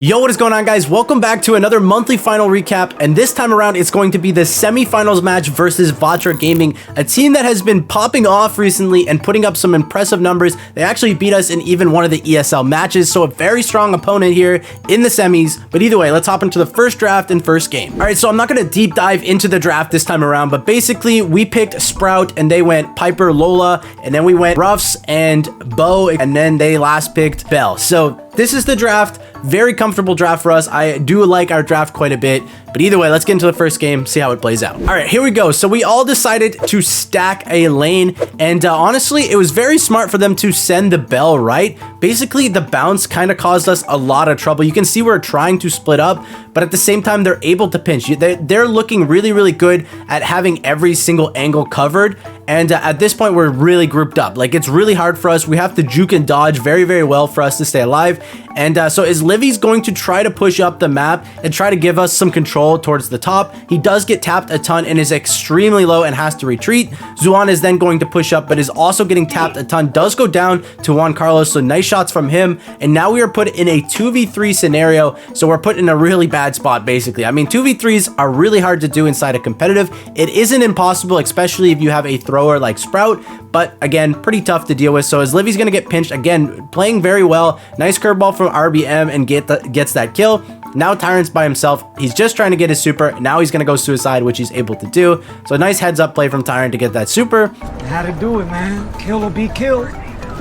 Yo, what is going on, guys? Welcome back to another monthly final recap, and this time around it's going to be the semifinals match versus Vatra Gaming, a team that has been popping off recently and putting up some impressive numbers. They actually beat us in even one of the ESL matches, so a very strong opponent here in the semis. But either way, let's hop into the first draft and first game. All right, so I'm not going to deep dive into the draft this time around, but basically we picked Sprout and they went Piper, Lola, and then we went Ruffs and Bo, and then they last picked Bell. So this is the draft. Very comfortable draft for us. I do like our draft quite a bit, but either way, let's get into the first game, see how it plays out. All right, here we go. So we all decided to stack a lane, and honestly, it was very smart for them to send the Bell right. Basically, the bounce kind of caused us a lot of trouble. You can see we're trying to split up, but at the same time, they're able to pinch. They're looking really, really good at having every single angle covered, and at this point, we're really grouped up. Like, it's really hard for us. We have to juke and dodge very, very well for us to stay alive. And so is Livy's going to try to push up the map and try to give us some control towards the top. He does get tapped a ton and is extremely low and has to retreat. Zuan is then going to push up, but is also getting tapped a ton. Does go down to Juan Carlos, so nice shots from him. And now we are put in a 2v3 scenario, so we're put in a really bad spot, basically. I mean, 2v3s are really hard to do inside a competitive. It isn't impossible, especially if you have a thrower like Sprout, but again, pretty tough to deal with. So as Livy's gonna get pinched, again, playing very well. Nice curveball from RBM and gets that kill. Now Tyrant's by himself. He's just trying to get his super. Now he's gonna go suicide, which he's able to do. So nice heads up play from Tyrant to get that super. How to do it, man. Kill or be killed.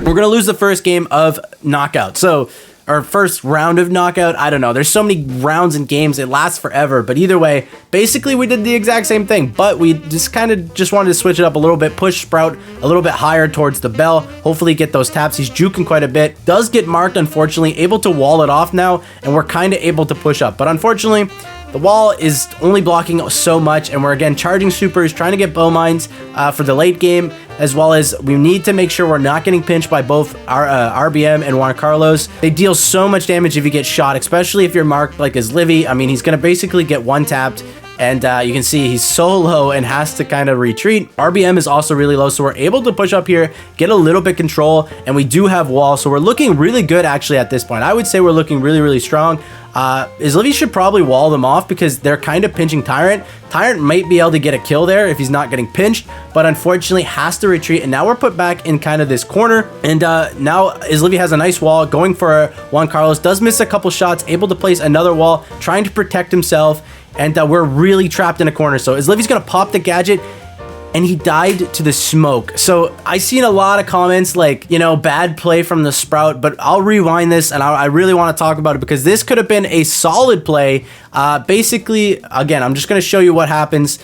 We're gonna lose the first game of knockout. So our first round of knockout, I don't know. There's so many rounds and games, it lasts forever. But either way, basically we did the exact same thing, but we just wanted to switch it up a little bit, push Sprout a little bit higher towards the Bell, hopefully get those taps. He's juking quite a bit, does get marked, unfortunately, able to wall it off now, and we're kind of able to push up. But unfortunately, the wall is only blocking so much, and we're again charging supers, trying to get bow mines for the late game, as well as we need to make sure we're not getting pinched by both our RBM and Juan Carlos. They deal so much damage if you get shot, especially if you're marked like as Livy. I mean, he's going to basically get one tapped, and you can see he's so low and has to kind of retreat. RBM is also really low, so we're able to push up here, get a little bit control, and we do have wall, so we're looking really good actually at this point. I would say we're looking really, really strong. Livy should probably wall them off because they're kind of pinching Tyrant. Tyrant might be able to get a kill there if he's not getting pinched, but unfortunately has to retreat, and now we're put back in kind of this corner. And now Livy has a nice wall going for Juan Carlos, does miss a couple shots, able to place another wall, trying to protect himself, and we're really trapped in a corner. So Livy's gonna pop the gadget, and he died to the smoke. So I seen a lot of comments like, you know, bad play from the Sprout, but I'll rewind this, and I really want to talk about it because this could have been a solid play. Basically, again, I'm just going to show you what happens.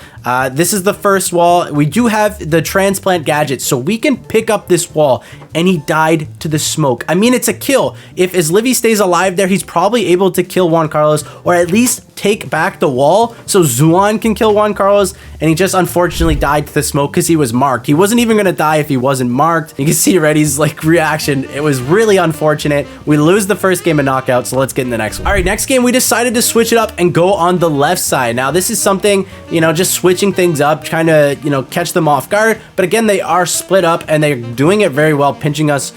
This is the first wall. We do have the transplant gadget, so we can pick up this wall, and he died to the smoke. I mean, it's a kill. If Livy stays alive there, he's probably able to kill Juan Carlos, or at least take back the wall so Zuan can kill Juan Carlos, and he just unfortunately died to the smoke because he was marked. He wasn't even going to die if he wasn't marked. You can see Reddy's like reaction. It was really unfortunate. We lose the first game of knockout, so let's get in the next one. All right, next game, we decided to switch it up and go on the left side. Now, this is something, you know, just switching things up, trying to, you know, catch them off guard. But again, they are split up and they're doing it very well, pinching us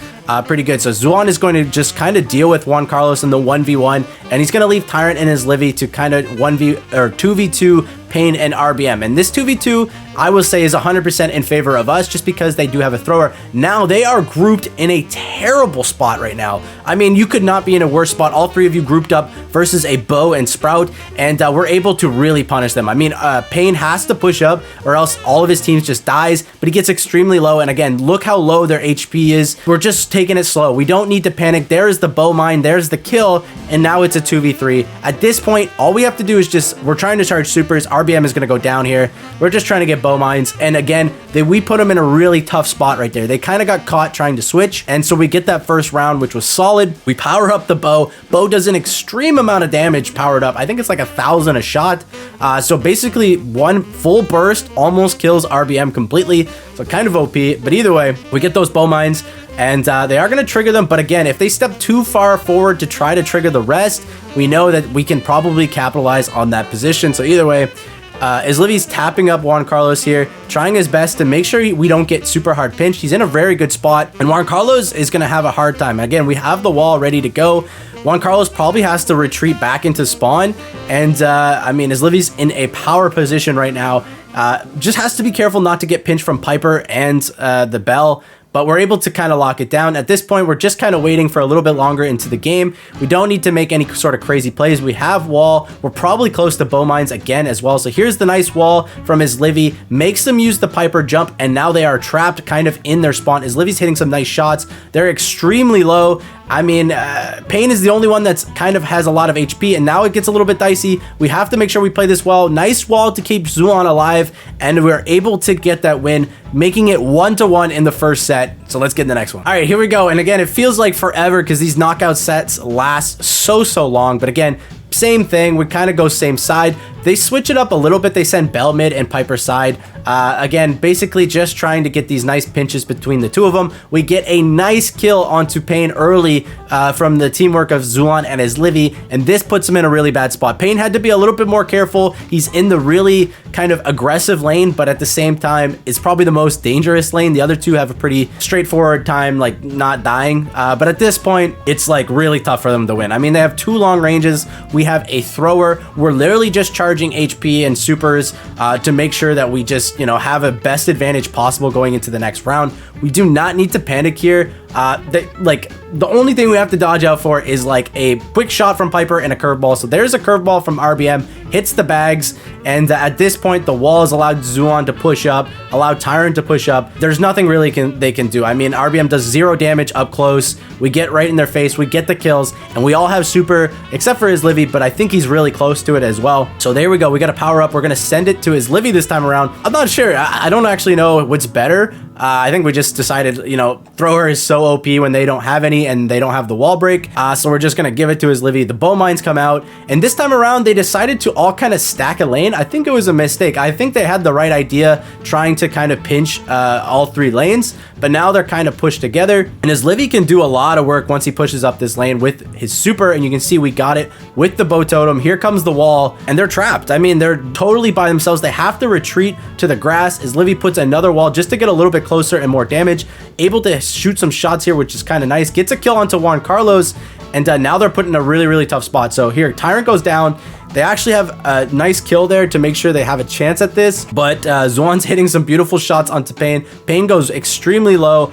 pretty good. So Zuan is going to just kind of deal with Juan Carlos in the 1v1, and he's going to leave Tyrant and his Livy to kind of 2v2 Pain and RBM. And this 2v2, I will say, is 100% in favor of us just because they do have a thrower. Now, they are grouped in a terrible spot right now. I mean, you could not be in a worse spot. All three of you grouped up versus a Bo and Sprout, and we're able to really punish them. I mean, Pain has to push up or else all of his teams just dies, but he gets extremely low. And again, look how low their HP is. We're just taking it slow. We don't need to panic. There's the bow mine, there's the kill, and now it's a 2v3. At this point, all we have to do is we're trying to charge supers. RBM is going to go down here. We're just trying to get bow mines, and again, we put them in a really tough spot right there. They kind of got caught trying to switch, and so we get that first round, which was solid. We power up the bow. Bow does an extreme amount of damage powered up. I think it's like 1,000 a shot. So basically, one full burst almost kills RBM completely. So kind of OP, but either way, we get those bow mines, and they are going to trigger them. But again, if they step too far forward to try to trigger the rest, we know that we can probably capitalize on that position. So either way, Livy's tapping up Juan Carlos here, trying his best to make sure we don't get super hard pinched. He's in a very good spot, and Juan Carlos is going to have a hard time. Again, we have the wall ready to go, Juan Carlos probably has to retreat back into spawn. And I mean, as Livy's in a power position right now, just has to be careful not to get pinched from Piper and the Bell. But we're able to kind of lock it down. At this point, we're just kind of waiting for a little bit longer into the game. We don't need to make any sort of crazy plays. We have wall. We're probably close to bow mines again as well. So here's the nice wall from his Livy. Makes them use the Piper jump, and now they are trapped kind of in their spawn. As Livy's hitting some nice shots. They're extremely low. I mean, Pain is the only one that's kind of has a lot of HP, and now it gets a little bit dicey. We have to make sure we play this well. Nice wall to keep Zulon alive, and we're able to get that win, making it 1-1 in the first set. So let's get in the next one. All right, here we go. And again, it feels like forever because these knockout sets last so long. But again, same thing. We kind of go same side. They switch it up a little bit. They send Bell mid and Piper side. Again, basically just trying to get these nice pinches between the two of them. We get a nice kill onto Pain early from the teamwork of Zulon and his Livy, and this puts him in a really bad spot. Pain had to be a little bit more careful. He's in the really kind of aggressive lane, but at the same time, it's probably the most dangerous lane. The other two have a pretty straightforward time, like not dying. But at this point, it's like really tough for them to win. I mean, they have two long ranges. We have a thrower. We're literally just charging HP and supers to make sure that we just, you know, have a best advantage possible going into the next round. We do not need to panic here. The only thing we have to dodge out for is like a quick shot from Piper and a curveball. So there's a curveball from RBM, hits the bags, and at this point the wall has allowed Zulon to push up, allowed Tyrant to push up. There's nothing really they can do. I mean, RBM does 0 damage up close. We get right in their face, we get the kills, and we all have super except for his Livy, but I think he's really close to it as well. So there we go. We got a power up. We're gonna send it to his Livy this time around. I'm not sure. I don't actually know what's better. I think we just decided, you know, thrower is so OP when they don't have any and they don't have the wall break. So we're just going to give it to his Livy. The bow mines come out. And this time around, they decided to all kind of stack a lane. I think it was a mistake. I think they had the right idea trying to kind of pinch all 3 lanes. But now they're kind of pushed together. And his Livy can do a lot of work once he pushes up this lane with his super. And you can see we got it with the bow totem. Here comes the wall. And they're trapped. I mean, they're totally by themselves. They have to retreat to the grass. His Livy puts another wall just to get a little bit closer and more damage. Able to shoot some shots here, which is kind of nice. Gets a kill onto Juan Carlos. And now they're put in a really tough spot. So here, Tyrant goes down. They actually have a nice kill there to make sure they have a chance at this. But Zuan's hitting some beautiful shots onto Pain. Pain goes extremely low.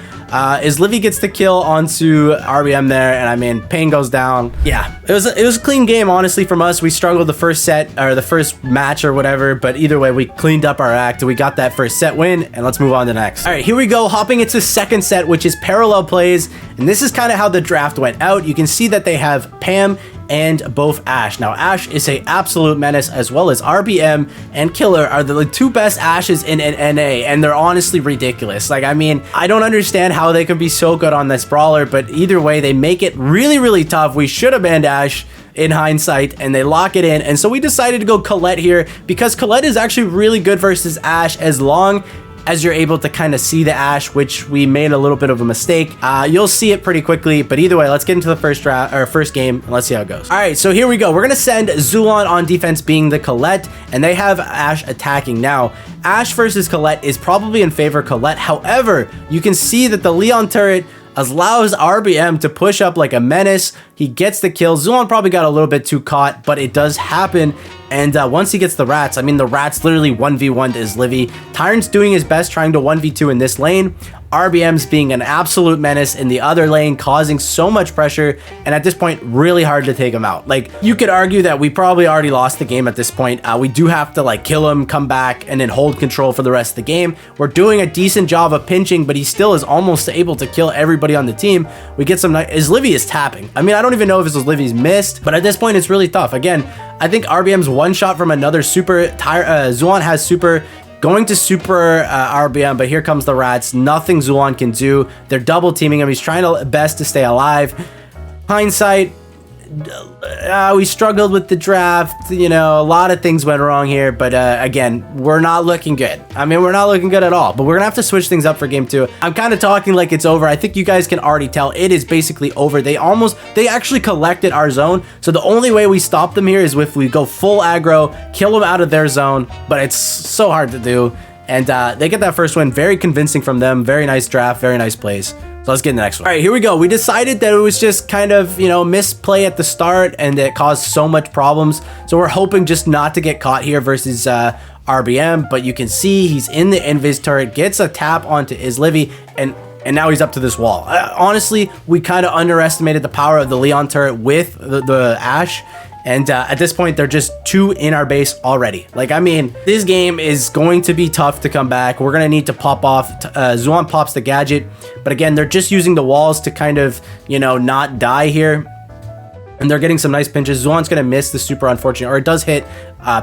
His Livy gets the kill onto RBM there. And I mean, Pain goes down. Yeah, it was a clean game, honestly, from us. We struggled the first set or the first match or whatever. But either way, we cleaned up our act. We got that first set win. And let's move on to the next. All right, here we go. Hopping into second set, which is parallel plays. And this is kind of how the draft went out. You can see that they have Pam and both Ashe. Now, Ashe is a absolute menace, as well as RBM and Killer are the 2 best Ashes in NA, and they're honestly ridiculous. Like, I mean, I don't understand how they could be so good on this brawler, but either way, they make it really tough. We should have banned Ashe in hindsight, and they lock it in. And so we decided to go Colette here because Colette is actually really good versus Ashe as long as you're able to kind of see the Ashe, which we made a little bit of a mistake. You'll see it pretty quickly, but either way, let's get into the first game and let's see how it goes. All right, so here we go. We're gonna send Zulon on defense, being the Colette, and they have Ashe attacking. Now, Ashe versus Colette is probably in favor of Colette. However, you can see that the Leon turret allows RBM to push up like a menace. He gets the kill. Zulon probably got a little bit too caught, but it does happen. And once he gets the rats, I mean, the rats literally 1v1'd his Livy. Tyrant's doing his best trying to 1v2 in this lane. RBM's being an absolute menace in the other lane, causing so much pressure, and at this point, really hard to take him out. Like, you could argue that we probably already lost the game at this point. We do have to, like, kill him, come back, and then hold control for the rest of the game. We're doing a decent job of pinching, but he still is almost able to kill everybody on the team. We get some his Livy is tapping. I mean, I don't even know if his Livy's missed, but at this point, it's really tough. Again, I think RBM's one shot from another super. Zulon has super. Going to super RBM, but here comes the rats. Nothing Zulon can do. They're double teaming him. He's trying to best to stay alive. Hindsight, we struggled with the draft. You know, a lot of things went wrong here, but again, we're not looking good. I mean, we're not looking good at all, but we're gonna have to switch things up for game 2. I'm kind of talking like it's over. I think you guys can already tell it is basically over. They actually collected our zone, so the only way we stop them here is if we go full aggro, kill them out of their zone, but it's so hard to do. And they get that first win, very convincing from them. Very nice draft, very nice plays. So let's get in the next one. All right, here we go. We decided that it was just kind of, you know, misplay at the start and it caused so much problems. So we're hoping just not to get caught here versus RBM. But you can see he's in the invis turret, gets a tap onto his Livy, and now he's up to this wall. Honestly, we kind of underestimated the power of the Leon turret with the Ashe. And at this point, they're just 2 in our base already. Like, I mean, this game is going to be tough to come back. We're going to need to pop off. Zuan pops the gadget. But again, they're just using the walls to kind of, you know, not die here. And they're getting some nice pinches. Zuan's going to miss the super unfortunate, or it does hit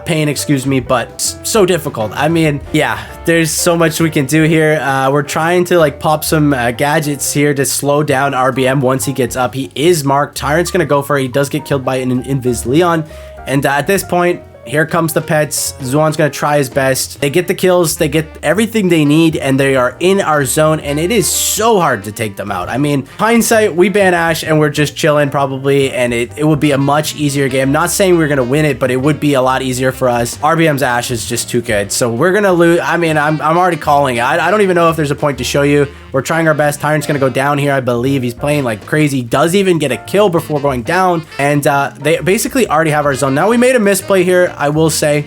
Pain, excuse me, but so difficult. I mean, yeah, there's so much we can do here. We're trying to like pop some gadgets here to slow down RBM once he gets up. He is marked. Tyrant's going to go for it. He does get killed by an Invis Leon. And at this point, here comes the pets. Zuan's going to try his best. They get the kills. They get everything they need, and they are in our zone, and it is so hard to take them out. I mean, hindsight, we ban Ashe, and we're just chilling probably, and it would be a much easier game. Not saying we're going to win it, but it would be a lot easier for us. RBM's Ashe is just too good, so we're going to lose. I mean, I'm already calling it. I don't even know if there's a point to show you. We're trying our best. Tyrant's going to go down here, I believe. He's playing like crazy. He does even get a kill before going down, and they basically already have our zone. Now, we made a misplay here, I will say.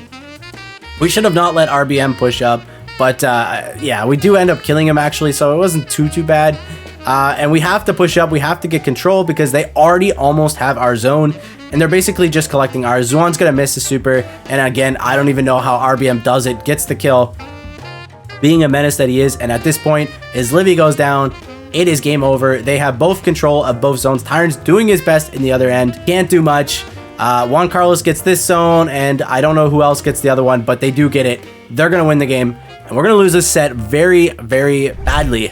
We should have not let RBM push up, but yeah, we do end up killing him actually, so it wasn't too bad. And we have to push up. We have to get control because they already almost have our zone, and they're basically just collecting ours. Zuan's going to miss the super, and again, I don't even know how RBM does it. Gets the kill, being a menace that he is, and at this point, his Livy goes down. It is game over. They have both control of both zones. Tyrant's doing his best in the other end. Can't do much. Juan Carlos gets this zone, and I don't know who else gets the other one, but they do get it. They're going to win the game, and we're going to lose this set very, very badly.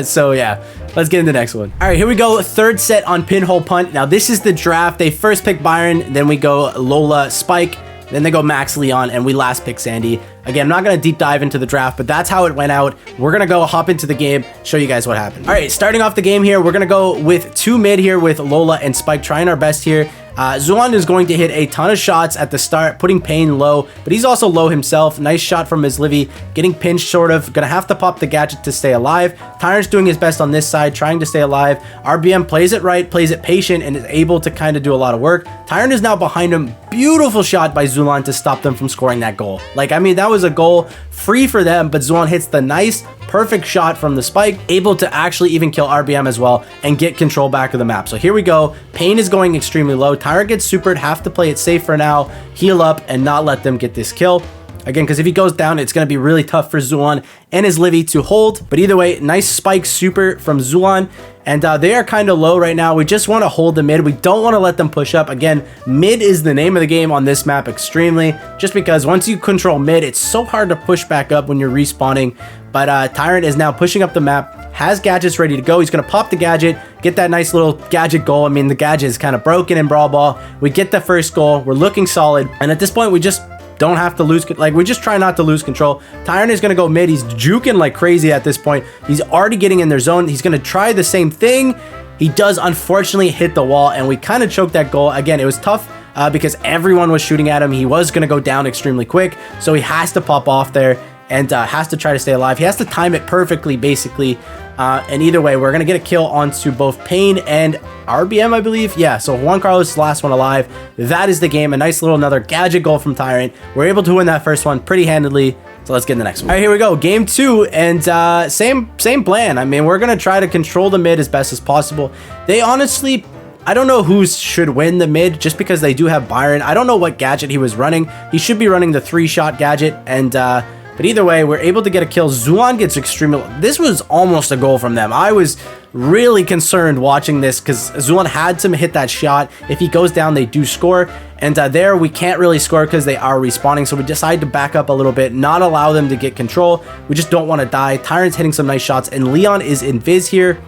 So yeah, let's get into the next one. All right, here we go. Third set on Pinhole Punt. Now, this is the draft. They first pick Byron, then we go Lola, Spike, then they go Max, Leon, and we last pick Sandy. Again, I'm not going to deep dive into the draft, but that's how it went out. We're going to go hop into the game, show you guys what happened. All right, starting off the game here, we're going to go with 2 mid here with Lola and Spike, trying our best here. Zuan is going to hit a ton of shots at the start, putting Pain low, but he's also low himself. Nice shot from his Livy, getting pinched sort of. Gonna have to pop the gadget to stay alive. Tyrant's doing his best on this side, trying to stay alive. RBM plays it right, plays it patient, and is able to kind of do a lot of work. Tyrant is now behind him. Beautiful shot by Zulan to stop them from scoring that goal. Like, I mean, that was a goal free for them, but Zuan hits the nice, perfect shot from the Spike, able to actually even kill RBM as well and get control back of the map. So here we go. Pain is going extremely low. Tyrant gets supered, have to play it safe for now, heal up, and not let them get this kill. Again, because if he goes down, it's going to be really tough for Zuan and his Livy to hold. But either way, nice Spike super from Zuan. And they are kind of low right now. We just want to hold the mid. We don't want to let them push up. Again, mid is the name of the game on this map extremely. Just because once you control mid, it's so hard to push back up when you're respawning. But Tyrant is now pushing up the map, has gadgets ready to go. He's going to pop the gadget, get that nice little gadget goal. I mean, the gadget is kind of broken in Brawl Ball. We get the first goal. We're looking solid. And at this point, we just don't have to lose, like, we just try not to lose control. Tyrant is going to go mid. He's juking like crazy at this point. He's already getting in their zone. He's going to try the same thing. He does unfortunately hit the wall, and we kind of choked that goal. Again, it was tough because everyone was shooting at him. He was going to go down extremely quick, so he has to pop off there and has to try to stay alive. He has to time it perfectly, basically. And either way, we're going to get a kill onto both Pain and RBM, I believe. Yeah, so Juan Carlos is the last one alive. That is the game. A nice little another gadget goal from Tyrant. We're able to win that first one pretty handedly. So let's get in the next one. All right, here we go. Game 2, and same plan. I mean, we're going to try to control the mid as best as possible. They honestly, I don't know who should win the mid just because they do have Byron. I don't know what gadget he was running. He should be running the 3-shot gadget, and but either way, we're able to get a kill. Zuan gets extremely... This was almost a goal from them. I was really concerned watching this because Zuan had to hit that shot. If he goes down, they do score. And there, we can't really score because they are respawning. So we decide to back up a little bit, not allow them to get control. We just don't want to die. Tyrant's hitting some nice shots, and Leon is in Viz here.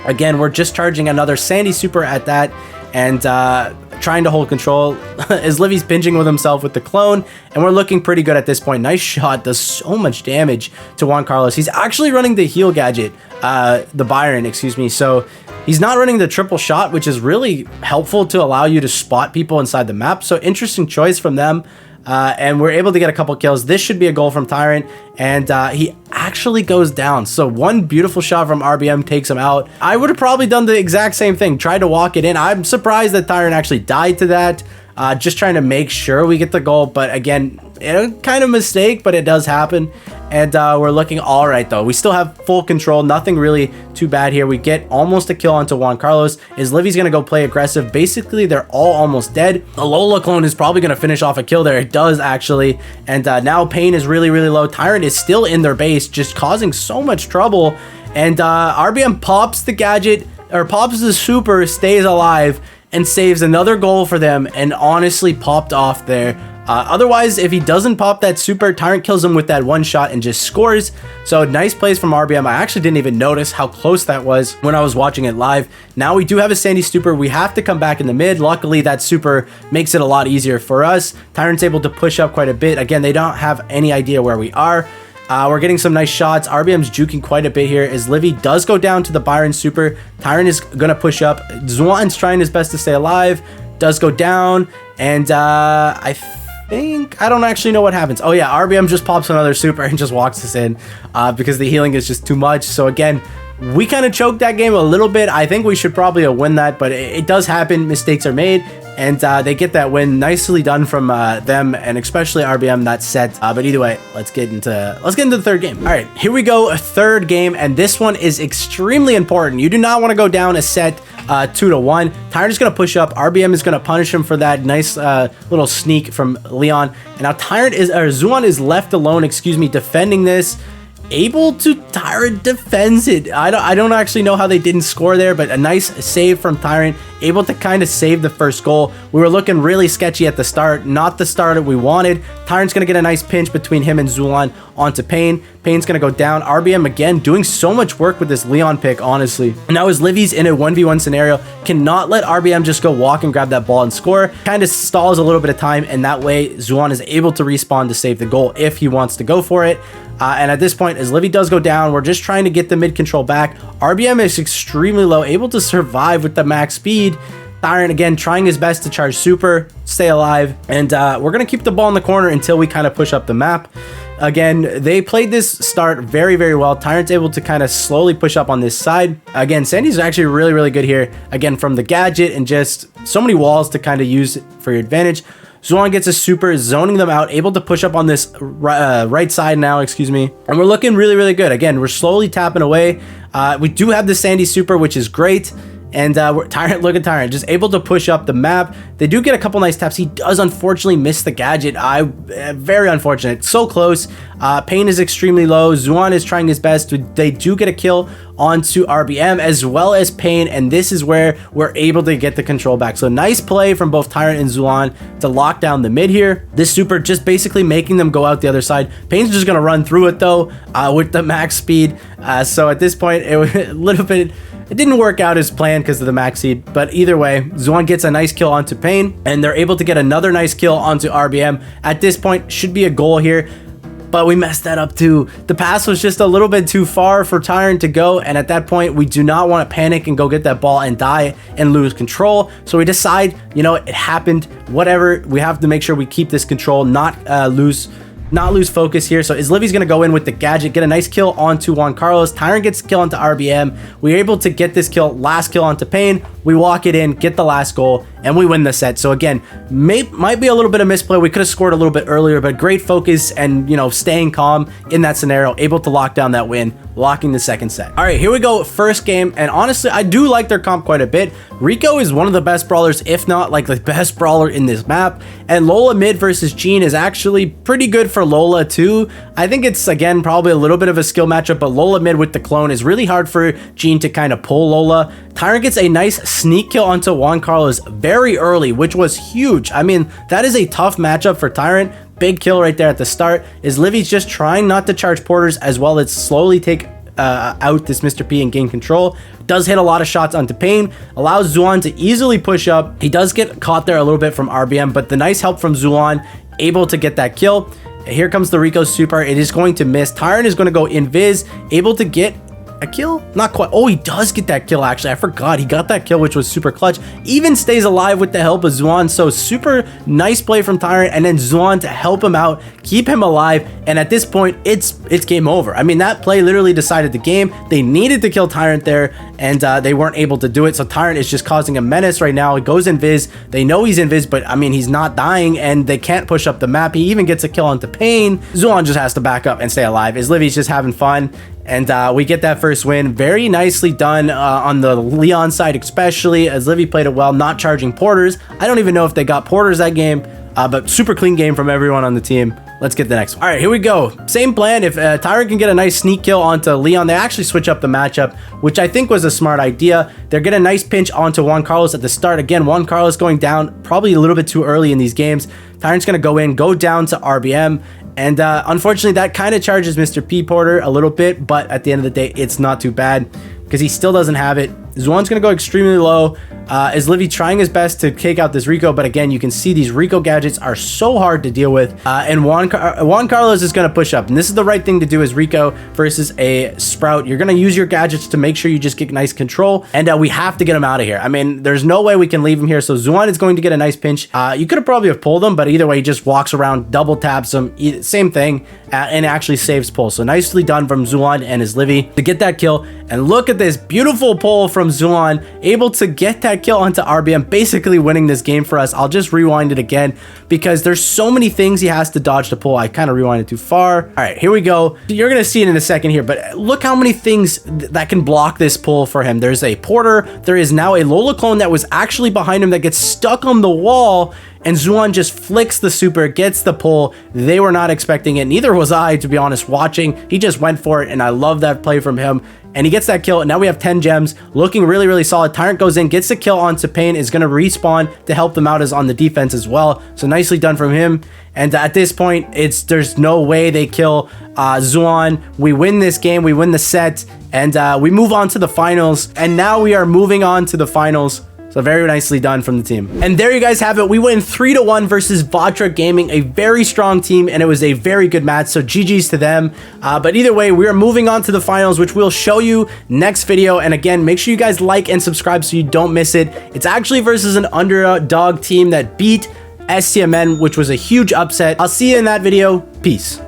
Again, we're just charging another Sandy super at that. And trying to hold control as Livy's pinching with himself with the clone, and we're looking pretty good at this point. Nice shot, does so much damage to Juan Carlos. He's actually running the heal gadget, the Byron, excuse me, so he's not running the triple shot, which is really helpful to allow you to spot people inside the map. So interesting choice from them. and we're able to get a couple kills. This should be a goal from Tyrant, and he actually goes down. So one beautiful shot from RBM takes him out. I would have probably done the exact same thing, tried to walk it in. I'm surprised that Tyrant actually died to that. Just trying to make sure we get the goal, but again, kind of mistake, but it does happen. And we're looking all right, though. We still have full control. Nothing really too bad here. We get almost a kill onto Juan Carlos. Is Livy's going to go play aggressive. Basically, they're all almost dead. The Lola clone is probably going to finish off a kill there. It does, actually. And now Pain is really, really low. Tyrant is still in their base, just causing so much trouble. And RBM pops the gadget, or pops the super, stays alive, and saves another goal for them, and honestly popped off there. Otherwise, if he doesn't pop that super, Tyrant kills him with that one shot and just scores. So nice plays from RBM. I actually didn't even notice how close that was when I was watching it live. Now we do have a Sandy super. We have to come back in the mid. Luckily, that super makes it a lot easier for us. Tyrant's able to push up quite a bit. Again, they don't have any idea where we are. We're getting some nice shots. RBM's juking quite a bit here as Livy does go down to the Byron super. Tyrant is going to push up. Zwan's trying his best to stay alive. Does go down. And I don't actually know what happens. Oh yeah, RBM just pops another super and just walks us in because the healing is just too much. So again, we kind of choked that game a little bit. I think we should probably win that, but it does happen. Mistakes are made. And they get that win. Nicely done from them, and especially RBM that set. But either way, let's get into the third game. All right, here we go, a third game, and this one is extremely important. You do not want to go down a set 2-1. Tyrant is going to push up. RBM is going to punish him for that nice little sneak from Leon. And now Zuan is left alone, defending this. Tyrant defends it. I don't actually know how they didn't score there, but a nice save from Tyrant, able to kind of save the first goal. We were looking really sketchy at the start, not the start that we wanted. Tyrant's gonna get a nice pinch between him and Zulan onto Pain. Pain's gonna go down. RBM again doing so much work with this Leon pick, honestly. And now as Livy's in a 1v1 scenario, cannot let RBM just go walk and grab that ball and score. Kind of stalls a little bit of time, and that way Zuan is able to respawn to save the goal if he wants to go for it. And at this point, as Livy does go down, we're just trying to get the mid control back. RBM is extremely low, able to survive with the max speed. Tyrant again trying his best to charge super, stay alive, and we're gonna keep the ball in the corner until we kind of push up the map. Again, they played this start very, very well. Tyrant's able to kind of slowly push up on this side. Again, Sandy's actually really, really good here. Again, from the gadget and just so many walls to kind of use for your advantage. Zuan gets a super, zoning them out, able to push up on this right side now, and we're looking really, really good. Again, we're slowly tapping away. We do have the Sandy super, which is great. And look at Tyrant, just able to push up the map. They do get a couple nice taps. He does unfortunately miss the gadget. Very unfortunate. So close. Pain is extremely low. Zuan is trying his best. They do get a kill onto RBM as well as Pain, and this is where we're able to get the control back. So nice play from both Tyrant and Zuan to lock down the mid here. This super just basically making them go out the other side. Pain's just gonna run through it though with the max speed. So at this point, it was a little bit. It didn't work out as planned because of the max seed, but either way, Zuan gets a nice kill onto Pain, and they're able to get another nice kill onto RBM. At this point, should be a goal here, but we messed that up too. The pass was just a little bit too far for Tyrant to go, and at that point, we do not want to panic and go get that ball and die and lose control. So we decide, you know, it happened, whatever. We have to make sure we keep this control, not lose focus here. So Livy's gonna go in with the gadget, get a nice kill onto Juan Carlos. Tyrant gets a kill onto RBM. We're able to get this kill, last kill onto Pain. We walk it in, get the last goal, and we win the set. So again, might be a little bit of misplay. We could have scored a little bit earlier, but great focus and, you know, staying calm in that scenario, able to lock down that win, locking the second set. All right, here we go, first game, and honestly, I do like their comp quite a bit. Rico is one of the best brawlers, if not like the best brawler in this map, and Lola mid versus Jean is actually pretty good for Lola too. I think it's, again, probably a little bit of a skill matchup, but Lola mid with the clone is really hard for Jean to kind of pull Lola. Tyrant gets a nice sneak kill onto Juan Carlos very early, which was huge. I mean, that is a tough matchup for Tyrant. Big kill right there at the start. Livy's just trying not to charge porters as well as slowly take out this Mr. P and gain control. Does hit a lot of shots onto Pain, allows Zuan to easily push up. He does get caught there a little bit from RBM, but the nice help from Zuan, able to get that kill. Here comes the Rico super. It is going to miss. Tyrant is going to go invis, able to get a kill? Not quite. Oh, he does get that kill, actually. I forgot. He got that kill, which was super clutch. Even stays alive with the help of Xuan. So super nice play from Tyrant, and then Xuan to help him out, keep him alive. And at this point, it's game over. I mean, that play literally decided the game. They needed to kill Tyrant there, and they weren't able to do it. So Tyrant is just causing a menace right now. He goes invis. They know he's invis, but I mean, he's not dying, and they can't push up the map. He even gets a kill onto Pain. Xuan just has to back up and stay alive. As Livy's just having fun. And we get that first win. Very nicely done on the Leon side, especially as Livy played it well, not charging porters. I don't even know if they got porters that game, but super clean game from everyone on the team. Let's get the next one. All right, here we go. Same plan. If Tyrant can get a nice sneak kill onto Leon, they actually switch up the matchup, which I think was a smart idea. They're getting a nice pinch onto Juan Carlos at the start. Again, Juan Carlos going down probably a little bit too early in these games. Tyrant's going to go in, go down to RBM. And unfortunately, that kind of charges Mr. P Porter a little bit, but at the end of the day, it's not too bad because he still doesn't have it. Xuan's going to go extremely low. Is Livy trying his best to take out this Rico, but again, you can see these Rico gadgets are so hard to deal with. And Juan Carlos is going to push up, and this is the right thing to do as Rico versus a Sprout. You're going to use your gadgets to make sure you just get nice control, and we have to get him out of here. I mean, there's no way we can leave him here, so Xuan is going to get a nice pinch. You could have probably have pulled him, but either way, he just walks around, double taps him, same thing, and actually saves pull. So nicely done from Xuan and his Livy to get that kill. And look at this beautiful pull from Xuan, able to get that kill onto RBM, basically winning this game for us. I'll just rewind it again because there's so many things he has to dodge to pull. I kind of rewinded too far. All right, here we go. You're going to see it in a second here, but look how many things that can block this pull for him. There's a Porter. There is now a Lola clone that was actually behind him that gets stuck on the wall, and Xuan just flicks the super, gets the pull. They were not expecting it. Neither was I, to be honest, watching. He just went for it, and I love that play from him. And he gets that kill, and now we have 10 gems, looking really, really solid. Tyrant goes in, gets the kill onto Pain, is going to respawn to help them out as on the defense as well. So nicely done from him. And at this point, there's no way they kill Xuan. We win this game, we win the set, and we move on to the finals. And now we are moving on to the finals. So very nicely done from the team. And there you guys have it. We win 3-1 versus Vatra Gaming, a very strong team, and it was a very good match. So GG's to them. But either way, we are moving on to the finals, which we'll show you next video. And again, make sure you guys like and subscribe so you don't miss it. It's actually versus an underdog team that beat STMN, which was a huge upset. I'll see you in that video. Peace.